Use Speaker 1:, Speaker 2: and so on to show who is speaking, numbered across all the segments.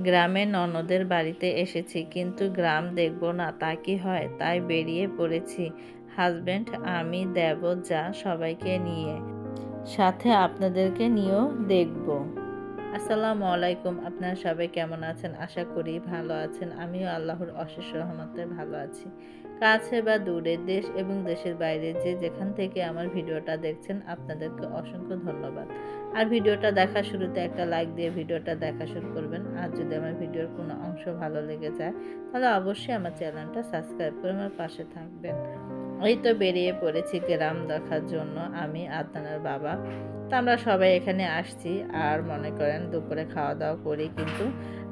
Speaker 1: গ্রামে ননদের বাড়িতে এসেছি, কিন্তু গ্রাম দেখব না তা কি হয়? তাই বেরিয়ে পড়েছি হাজব্যান্ড, আমি, দেবর, যা সবাইকে নিয়ে, সাথে আপনাদেরকে নিয়েও দেখব। আসসালামু আলাইকুম, আপনারা সবাই কেমন আছেন? আশা করি ভালো আছেন। আমিও আল্লাহর অশেষ রহমতে ভালো আছি। কাছে বা দূরে, দেশ এবং দেশের বাইরে যে যেখান থেকে আমার ভিডিওটা দেখছেন, আপনাদেরকে অসংখ্য ধন্যবাদ। আর ভিডিওটা দেখার শুরুতে একটা লাইক দিয়ে ভিডিওটা দেখা শুরু করবেন। আর যদি আমার ভিডিওর কোনো অংশ ভালো লেগে যায়, তাহলে অবশ্যই আমার চ্যানেলটা সাবস্ক্রাইব করে আমার পাশে থাকবেন। এই তো বেরিয়ে পড়েছি গ্রাম দেখার জন্য, আমি আদনানের বাবা। তো আমরা সবাই এখানে আসছি, আর মনে করেন দুপুরে খাওয়া দাওয়া করি কিন্তু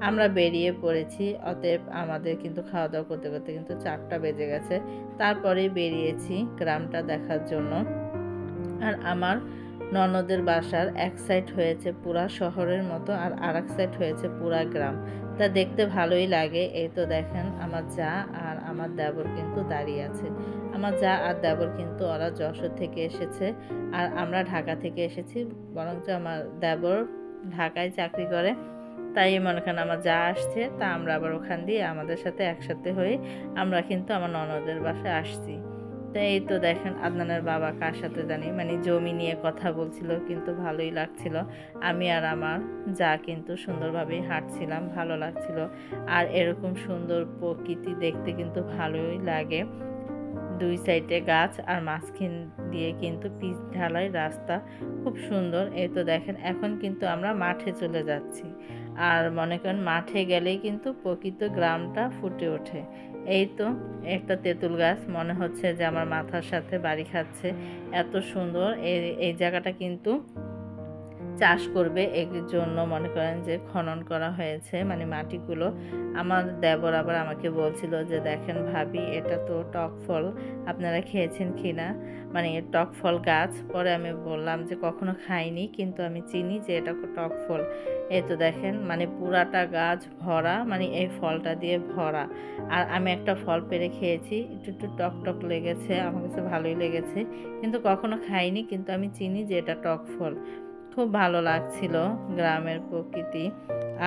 Speaker 1: আমরা বেরিয়ে পড়েছি। অতএব আমাদের কিন্তু খাওয়া দাওয়া করতে করতে কিন্তু 4টা বেজে গেছে। তারপরেই বেরিয়েছি গ্রামটা দেখার জন্য। আর আমার ননদের বাসার এক সাইড হয়েছে পুরা শহরের মতো, আর আরেক সাইড হয়েছে পুরা গ্রাম। তা দেখতে ভালোই লাগে। এই তো দেখেন আমার যা আর আমার দেবর কিন্তু দাঁড়িয়ে আছে। আমার যা আর দেবর কিন্তু ওরা যশোর থেকে এসেছে, আর আমরা ঢাকা থেকে এসেছি। বরঞ্চ আমার দেবর ঢাকায় চাকরি করে, তাই মনে করেন আমার যা আসছে, তা আমরা আবার ওখান দিয়ে আমাদের সাথে একসাথে হয়ে আমরা কিন্তু আমার ননদের বাসায় আসছি। তো এই তো দেখেন আদনানের বাবা কার সাথে জানি জমি নিয়ে কথা বলছিল, কিন্তু ভালোই লাগছিল। আমি আর আমার যা কিন্তু সুন্দরভাবেই হাঁটছিলাম, ভালো লাগছিল। আর এরকম সুন্দর প্রকৃতি দেখতে কিন্তু ভালোই লাগে। দুই সাইডে গাছ আর মাঝখান দিয়ে কিন্তু পিচ ঢালাই রাস্তা, খুব সুন্দর। এই তো দেখেন এখন কিন্তু আমরা মাঠে চলে যাচ্ছি। আর মনে করেন মাঠে গেলেই কিন্তু প্রকৃত গ্রামটা ফুটে ওঠে। এই তো একটা তেঁতুল গাছ, মনে হচ্ছে যে আমার মাথার সাথে বাড়ি খাচ্ছে, এত সুন্দর। এই জায়গাটা কিন্তু চাষ করবে, এর জন্য মনে করেন যে খনন করা হয়েছে, মাটিগুলো। আমার দেবর আবার আমাকে বলছিল যে দেখেন ভাবি, এটা তো টক ফল, আপনারা খেয়েছেন কিনা, টক ফল গাছ। পরে আমি বললাম যে কখনো খাইনি, কিন্তু আমি চিনি যে এটা টক ফল। এই তো দেখেন পুরাটা গাছ ভরা, এই ফলটা দিয়ে ভরা। আর আমি একটা ফল পেড়ে খেয়েছি, একটু একটু টক টক লেগেছে, আমার কাছে ভালোই লেগেছে, কিন্তু কখনো খাইনি, কিন্তু আমি চিনি যে এটা টক ফল। খুব ভালো লাগছিল গ্রামের প্রকৃতি।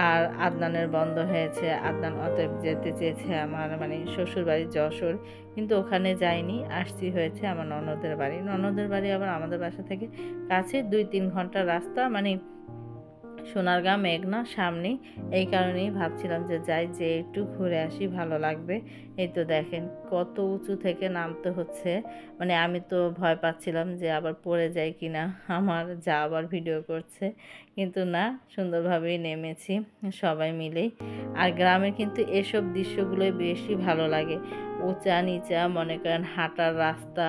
Speaker 1: আর আদনানের বন্ধ হয়েছে, আদনান অতএব যেতে চেয়েছে আমার শ্বশুর বাড়ি যশোর, কিন্তু ওখানে যাইনি, আসছি হয়েছে আমার ননদের বাড়ি। ননদের বাড়ি আবার আমাদের বাসা থেকে কাছে 2-3 ঘন্টার রাস্তা, সোনারগাঁ মেঘনা সামনেই। এই কারণেই ভাবছিলাম যে যাই, যে একটু ঘুরে আসি, ভালো লাগবে। এই তো দেখেন কত উঁচু থেকে নামতে হচ্ছে, আমি তো ভয় পাচ্ছিলাম যে আবার পড়ে যাই কিনা, আমার যা আবার ভিডিও করছে, কিন্তু না, সুন্দরভাবেই নেমেছি সবাই মিলেই। আর গ্রামের কিন্তু এসব দৃশ্যগুলোই বেশি ভালো লাগে। উঁচা নিচা মনে করেন হাঁটার রাস্তা,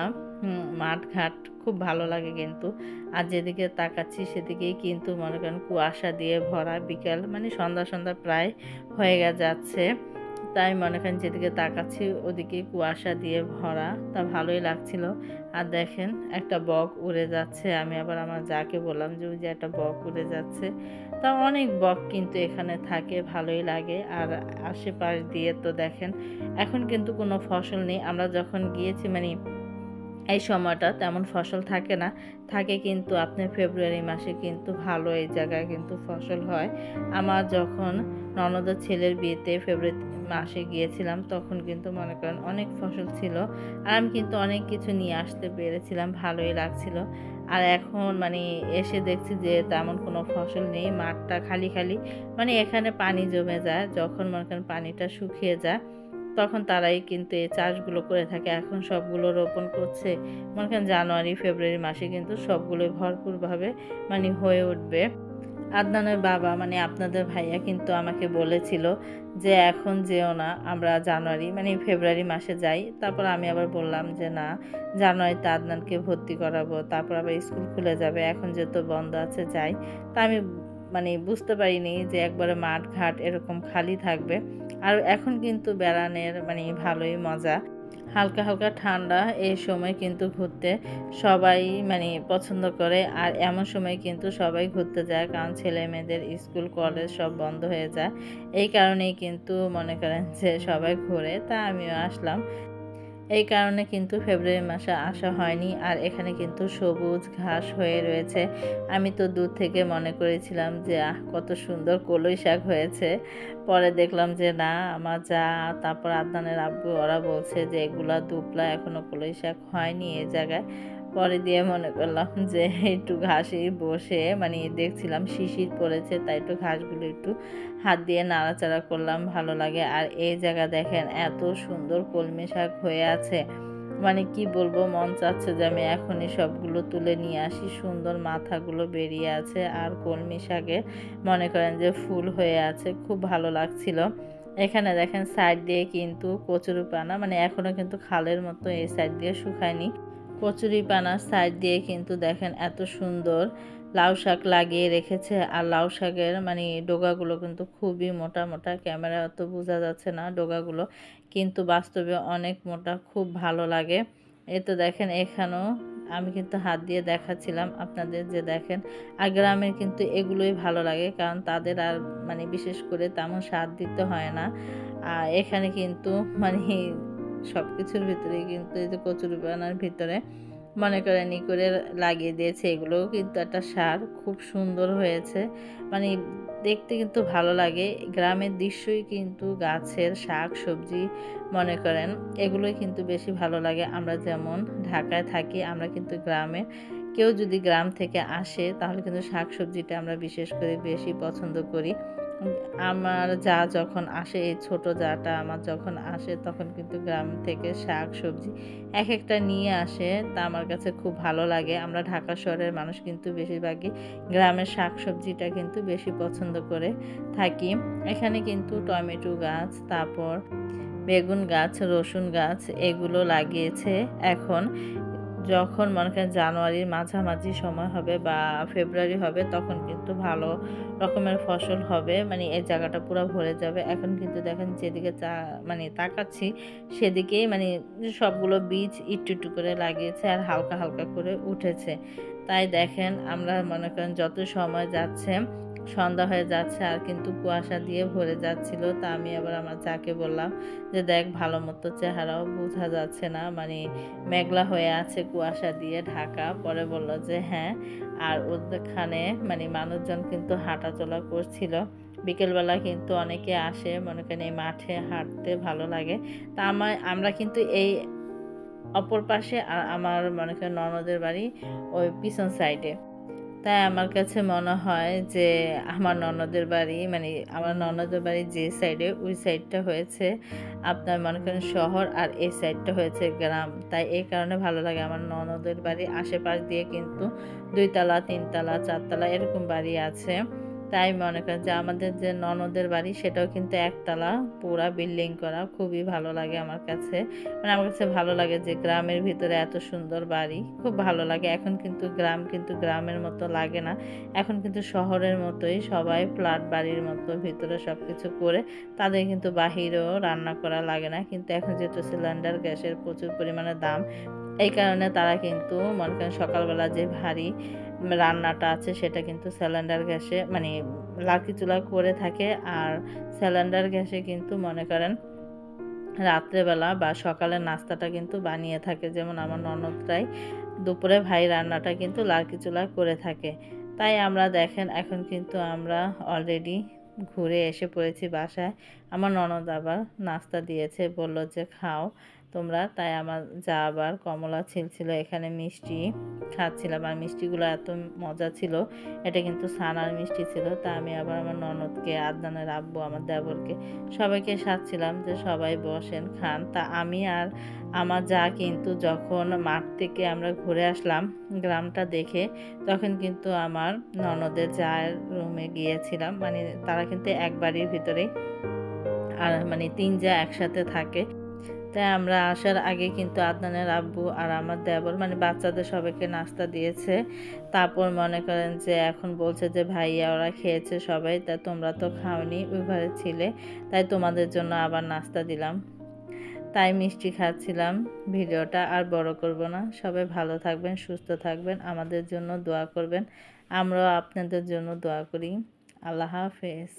Speaker 1: মাঠ ঘাট খুব ভালো লাগে কিন্তু। আর যেদিকে তাকাচ্ছি সেদিকেই কিন্তু মনে করেন কুয়াশা দিয়ে ভরা, বিকাল সন্ধ্যা সন্ধ্যা প্রায় হয়ে যাচ্ছে, তাই মনে করেন যেদিকে তাকাচ্ছি ওদিকে কুয়াশা দিয়ে ভরা, তা ভালোই লাগছিল। আর দেখেন একটা বক উড়ে যাচ্ছে, আমি আবার আমার যাকে বললাম যে ওই যে একটা বক উড়ে যাচ্ছে। তা অনেক বক কিন্তু এখানে থাকে, ভালোই লাগে। আর আশেপাশ দিয়ে তো দেখেন এখন কিন্তু কোনো ফসল নেই। আমরা যখন গিয়েছি এই সময়টা তেমন ফসল থাকে না, থাকে কিন্তু আপনার ফেব্রুয়ারি মাসে কিন্তু ভালো এই জায়গায় কিন্তু ফসল হয়। আমার যখন ননদের ছেলের বিয়েতে ফেব্রুয়ারি মাসে গিয়েছিলাম, তখন কিন্তু মনে করেন অনেক ফসল ছিল, আর আমি কিন্তু অনেক কিছু নিয়ে আসতে পেরেছিলাম, ভালোই লাগছিল। আর এখন এসে দেখছি যে তেমন কোনো ফসল নেই, মাঠটা খালি খালি, এখানে পানি জমে যায়, যখন মনে করেন পানিটা শুকিয়ে যায় তখন তারাই কিন্তু এই চাষগুলো করে থাকে। এখন সবগুলো রোপণ করছে, মনে করেন জানুয়ারি ফেব্রুয়ারি মাসে কিন্তু সবগুলোই ভরপুরভাবে হয়ে উঠবে। আদনানের বাবা আপনাদের ভাইয়া কিন্তু আমাকে বলেছিল যে এখন যেও না, আমরা জানুয়ারি ফেব্রুয়ারি মাসে যাই। তারপর আমি আবার বললাম যে না, জানুয়ারিতে আদনানকে ভর্তি করাবো, তারপর আবার স্কুল খুলে যাবে, এখন যেহেতু বন্ধ আছে যাই। তা আমি বুঝতে পারিনি যে একবারে মাঠ ঘাট এরকম খালি থাকবে। আর এখন কিন্তু বেড়ানোর ভালোই মজা, হালকা হালকা ঠান্ডা, এই সময় কিন্তু ঘুরতে সবাই পছন্দ করে। আর এমন সময় কিন্তু সবাই ঘুরতে যায়, কারণ ছেলে মেয়েদের স্কুল কলেজ সব বন্ধ হয়ে যায়। এই কারণেই কিন্তু মনে করেন যে সবাই ঘুরে, তা আমিও আসলাম। এই কারণে কিন্তু ফেব্রুয়ারি মাসে আসা হয়নি। আর এখানে কিন্তু সবুজ ঘাস হয়ে রয়েছে। আমি তো দূর থেকে মনে করেছিলাম যে কত সুন্দর কলই শাক হয়েছে। পরে দেখলাম যে না, আমার যা তারপর আদনানের আব্বু ওরা বলছে যে এগুলা দুবলা, এখনো কলই শাক হয়নি এই জায়গায়। পরে দিয়ে মনে করলাম যে একটু ঘাসে বসে মানে দেখছিলাম শিশির পড়েছে, তাই একটু ঘাসগুলো একটু হাত দিয়ে নাড়াচাড়া করলাম, ভালো লাগে। আর এই জায়গা দেখেন এত সুন্দর কলমি শাক হয়ে আছে, মানে কি বলবো, মন চাচ্ছে যে আমি এখনই সবগুলো তুলে নিয়ে আসি। সুন্দর মাথাগুলো বেরিয়ে আছে আর কলমি শাকে মনে করেন যে ফুল হয়ে আছে, খুব ভালো লাগছিল। এখানে দেখেন সাইড দিয়ে কিন্তু কচুরিপানা, মানে এখনো কিন্তু খালের মতো এই সাইড দিয়ে শুকায়নি। কচুরিপানার সাইড দিয়ে কিন্তু দেখেন এত সুন্দর লাউ শাক লাগিয়ে রেখেছে। আর লাউ শাকের মানে ডোগাগুলো কিন্তু খুবই মোটা মোটা, ক্যামেরা অত বোঝা যাচ্ছে না ডোগাগুলো, কিন্তু বাস্তবে অনেক মোটা, খুব ভালো লাগে। এই তো দেখেন এখানেও আমি কিন্তু হাত দিয়ে দেখাচ্ছিলাম আপনাদের যে দেখেন। আর গ্রামের কিন্তু এগুলোই ভালো লাগে, কারণ তাদের আর মানে বিশেষ করে তেমন স্বাদ দিতে হয় না। আর এখানে কিন্তু মানে সব কিছুর ভিতরেই কিন্তু এই যে কচুরিপানার ভিতরে মনে করেন ই করে লাগিয়ে দিয়েছে, এগুলোও কিন্তু একটা সার, খুব সুন্দর হয়েছে। মানে দেখতে কিন্তু ভালো লাগে। গ্রামের দৃশ্যই কিন্তু গাছের শাক সবজি মনে করেন এগুলোই কিন্তু বেশি ভালো লাগে। আমরা যেমন ঢাকায় থাকি, আমরা কিন্তু গ্রামে, কেউ যদি গ্রাম থেকে আসে তাহলে কিন্তু শাক সবজিটা আমরা বিশেষ করে বেশি পছন্দ করি। আমার যা যখন আসে, এই ছোট যাটা আমার যখন আসে, তখন কিন্তু গ্রাম থেকে শাক সবজি এক একটা নিয়ে আসে, তা আমার কাছে খুব ভালো লাগে। আমরা ঢাকা শহরের মানুষ কিন্তু বেশিরভাগই গ্রামের শাক সবজিটা কিন্তু বেশি পছন্দ করে থাকি। এখানে কিন্তু টমেটো গাছ, তারপর বেগুন গাছ, রসুন গাছ এগুলো লাগিয়েছে। এখন যখন মনে করেন জানুয়ারির মাঝামাঝি সময় হবে বা ফেব্রুয়ারি হবে, তখন কিন্তু ভালো রকমের ফসল হবে, মানে এই জায়গাটা পুরো ভরে যাবে। এখন কিন্তু দেখেন যেদিকে মানে তাকাচ্ছি সেদিকেই মানে সবগুলো বীজ একটু একটু করে লাগিয়েছে আর হালকা হালকা করে উঠেছে। তাই দেখেন আমরা মনে করেন যত সময় যাচ্ছে, সন্ধ্যা হয়ে যাচ্ছে আর কিন্তু কুয়াশা দিয়ে ভরে যাচ্ছিল। তা আমি আবার আমার যাকে বললাম যে দেখ, ভালো মতো চেহারাও বোঝা যাচ্ছে না, মানে মেঘলা হয়ে আছে কুয়াশা দিয়ে ঢাকা। পরে বলল যে হ্যাঁ। আর ওখানে মানে মানুষজন কিন্তু হাঁটাচলা করছিল। বিকেলবেলা কিন্তু অনেকে আসে মনে করেন এই মাঠে হাঁটতে, ভালো লাগে। তা আমরা কিন্তু এই অপর পাশে, আর আমার মনে করেন ননদের বাড়ি ওই পিছন সাইডে। তাই আমার কাছে মনে হয় যে আমার ননদের বাড়ি, মানে আমার ননদের বাড়ি যে সাইডে, ওই সাইডটা হয়েছে আপনার মনে করেন শহর, আর এই সাইডটা হয়েছে গ্রাম। তাই এই কারণে ভালো লাগে। আমার ননদের বাড়ির আশেপাশ দিয়ে কিন্তু 2 তলা 3 তলা 4 তলা এরকম বাড়ি আছে। তাই মনে করেন যে আমাদের যে ননদের বাড়ি সেটাও কিন্তু 1 তলা, পুরা বিল্ডিং করা, খুবই ভালো লাগে আমার কাছে। মানে আমার কাছে ভালো লাগে যে গ্রামের ভিতরে এত সুন্দর বাড়ি, খুব ভালো লাগে। এখন কিন্তু গ্রাম কিন্তু গ্রামের মতো লাগে না, এখন কিন্তু শহরের মতোই সবাই ফ্ল্যাট বাড়ির মতো ভিতরে সব কিছু করে, তাদের কিন্তু বাহিরেও রান্না করা লাগে না। কিন্তু এখন যেহেতু সিলিন্ডার গ্যাসের প্রচুর পরিমাণে দাম, এই কারণে তারা কিন্তু মনে করেন সকালবেলা যে ভারী রান্নাটা আছে সেটা কিন্তু সিলিন্ডার গ্যাসে মানে লাকি চুলা করে থাকে। আর সিলিন্ডার গ্যাসে কিন্তু মনে করেন রাত্রেবেলা বা সকালের নাস্তাটা কিন্তু বানিয়ে থাকে। যেমন আমার ননদরাই দুপুরে ভাই রান্নাটা কিন্তু লার্কি চুলায় করে থাকে। তাই আমরা দেখেন এখন কিন্তু আমরা অলরেডি ঘুরে এসে পড়েছি বাসায়। আমার ননদ আবার নাস্তা দিয়েছে, বলল যে খাও তোমরা। তাই আমার যা আবার কমলা ছিল এখানে মিষ্টি খাচ্ছিলাম, আর মিষ্টিগুলো এত মজা ছিল। এটা কিন্তু ছানার মিষ্টি ছিল। তা আমি আবার আমার ননদকে, আদনানের আব্বু, আমার দেবরকে সবাইকে সাজছিলাম যে সবাই বসেন খান। তা আমি আর আমার যা কিন্তু যখন মাঠ থেকে আমরা ঘুরে আসলাম গ্রামটা দেখে, তখন কিন্তু আমার ননদের যার রুমে গিয়েছিলাম, মানে তারা কিন্তু এক বাড়ির ভিতরেই, আর মানে 3 যা একসাথে থাকে। তাই আমরা আসার আগে কিন্তু আদনানের আব্বু আর আমার দেবর মানে বাচ্চাদের সবাইকে নাস্তা দিয়েছে। তারপর মনে করেন যে এখন বলছে যে ভাইয়া ওরা খেয়েছে সবাই, তা তোমরা তো খাওনি, ওই ঘরে ছিলে, তাই তোমাদের জন্য আবার নাস্তা দিলাম। তাই মিষ্টি খাচ্ছিলাম। ভিডিওটা আর বড় করব না। সবাই ভালো থাকবেন, সুস্থ থাকবেন, আমাদের জন্য দোয়া করবেন। আমরাও আপনাদের জন্য দোয়া করি। আল্লাহ হাফেজ।